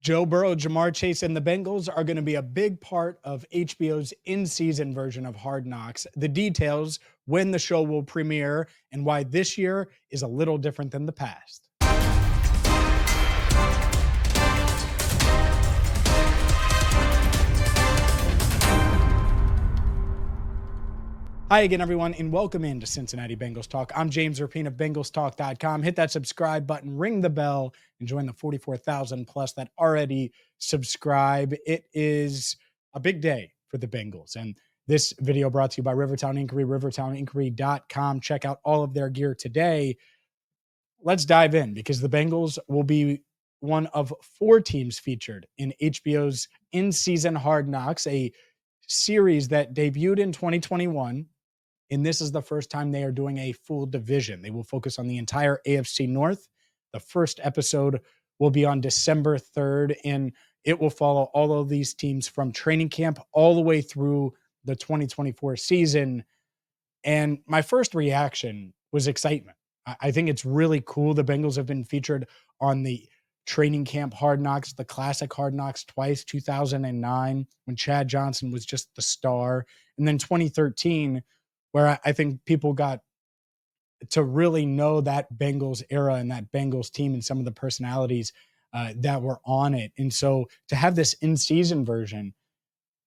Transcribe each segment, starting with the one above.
Joe Burrow, Jamar Chase, and the Bengals are going to be a big part of HBO's in-season version of Hard Knocks. The details, when the show will premiere, and why this year is a little different than the past. Hi again, everyone, and welcome into Cincinnati Bengals Talk. I'm James Rapien of BengalsTalk.com. Hit that subscribe button, ring the bell, and join the 44,000 plus that already subscribe. It is a big day for the Bengals, and this video brought to you by Rivertown Inquiry, rivertowninquiry.com. Check out all of their gear today. Let's dive in because the Bengals will be one of 4 teams featured in HBO's in-season Hard Knocks, a series that debuted in 2021. And this is the first time they are doing a full division. They will focus on the entire AFC North. The first episode will be on December 3rd, and it will follow all of these teams from training camp all the way through the 2024 season. And my first reaction was excitement. I think it's really cool. The Bengals have been featured on the training camp Hard Knocks, the classic Hard Knocks twice, 2009, when Chad Johnson was just the star, and then 2013, where I think people got to really know that Bengals era and that Bengals team and some of the personalities that were on it. And so to have this in-season version,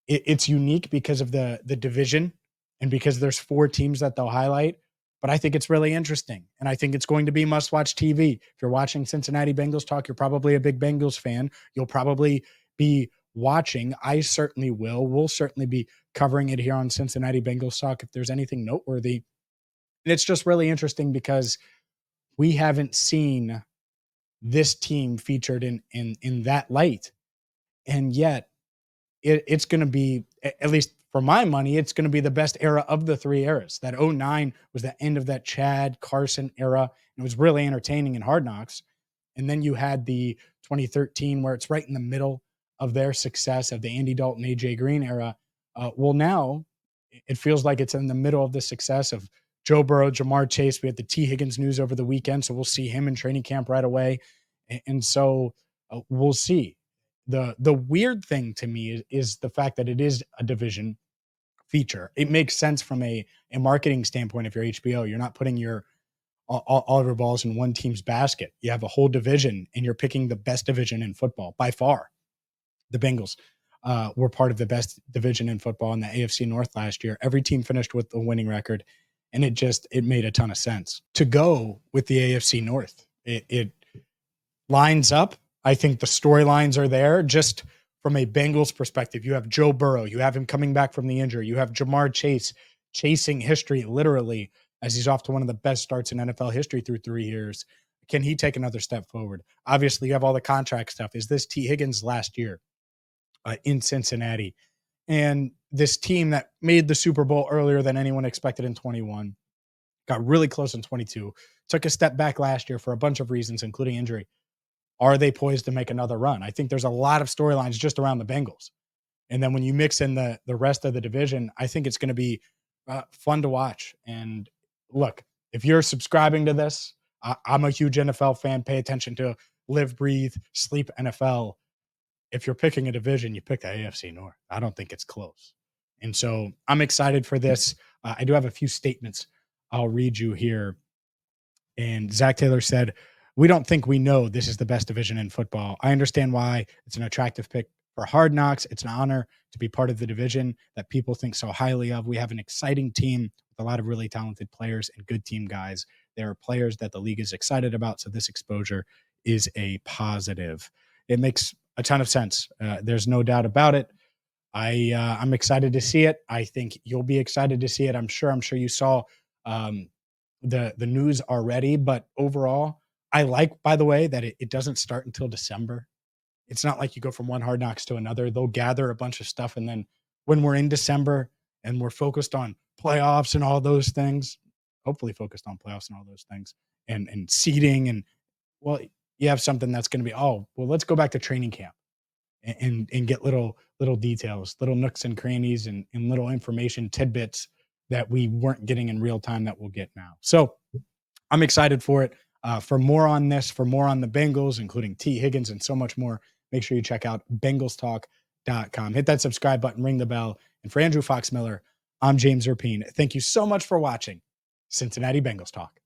it's unique because of the division and because there's 4 teams that they'll highlight. But I think it's really interesting, and I think it's going to be must-watch TV. If you're watching Cincinnati Bengals Talk, you're probably a big Bengals fan. You'll probably be watching. I certainly will. We'll certainly be covering it here on Cincinnati Bengals Talk if there's anything noteworthy. And it's just really interesting because we haven't seen this team featured in that light. And yet it's going to be, at least for my money, it's going to be the best era of the 3 eras. That 09 was the end of that Chad Carson era. It was really entertaining in Hard Knocks. And then you had the 2013 where it's right in the middle of their success of the Andy Dalton, AJ Green era. Well, now it feels like it's in the middle of the success of Joe Burrow, Jamar Chase. We had the T. Higgins news over the weekend, so we'll see him in training camp right away. And so we'll see. The weird thing to me is the fact that it is a division feature. It makes sense from a marketing standpoint. If you're HBO, you're not putting all of your balls in one team's basket. You have a whole division, and you're picking the best division in football by far. The Bengals were part of the best division in football in the AFC North last year. Every team finished with a winning record, and it made a ton of sense to go with the AFC North. It lines up. I think the storylines are there. Just from a Bengals perspective, you have Joe Burrow. You have him coming back from the injury. You have Jamar Chase chasing history literally as he's off to one of the best starts in NFL history through 3 years. Can he take another step forward? Obviously, you have all the contract stuff. Is this T. Higgins' last year in Cincinnati? And this team that made the Super Bowl earlier than anyone expected in 21, got really close in 22, took a step back last year for a bunch of reasons, including injury. Are they poised to make another run? I think there's a lot of storylines just around the Bengals. And then when you mix in the rest of the division, I think it's going to be fun to watch. And look, if you're subscribing to this, I'm a huge NFL fan. Pay attention to live, breathe, sleep NFL. If you're picking a division, you pick the AFC North. I don't think it's close. And so I'm excited for this. I do have a few statements I'll read you here. And Zach Taylor said, "We don't think we know this is the best division in football. I understand why it's an attractive pick for Hard Knocks. It's an honor to be part of the division that people think so highly of. We have an exciting team with a lot of really talented players and good team guys. There are players that the league is excited about, so this exposure is a positive." It makes a ton of sense. There's no doubt about it. I'm excited to see it. I think you'll be excited to see it. I'm sure you saw the news already, but overall, I like, by the way, that it doesn't start until December. It's not like you go from one Hard Knocks to another. They'll gather a bunch of stuff, and then when we're in December and we're focused on playoffs and all those things, hopefully focused on playoffs and all those things, and seeding, and well, you have something that's going to be, let's go back to training camp and get little details, little nooks and crannies, and little information tidbits that we weren't getting in real time that we'll get now. So I'm excited for it. For more on this, for more on the Bengals, including T. Higgins and so much more, make sure you check out BengalsTalk.com. Hit that subscribe button, ring the bell. And for Andrew Fox Miller, I'm James Rapien. Thank you so much for watching Cincinnati Bengals Talk.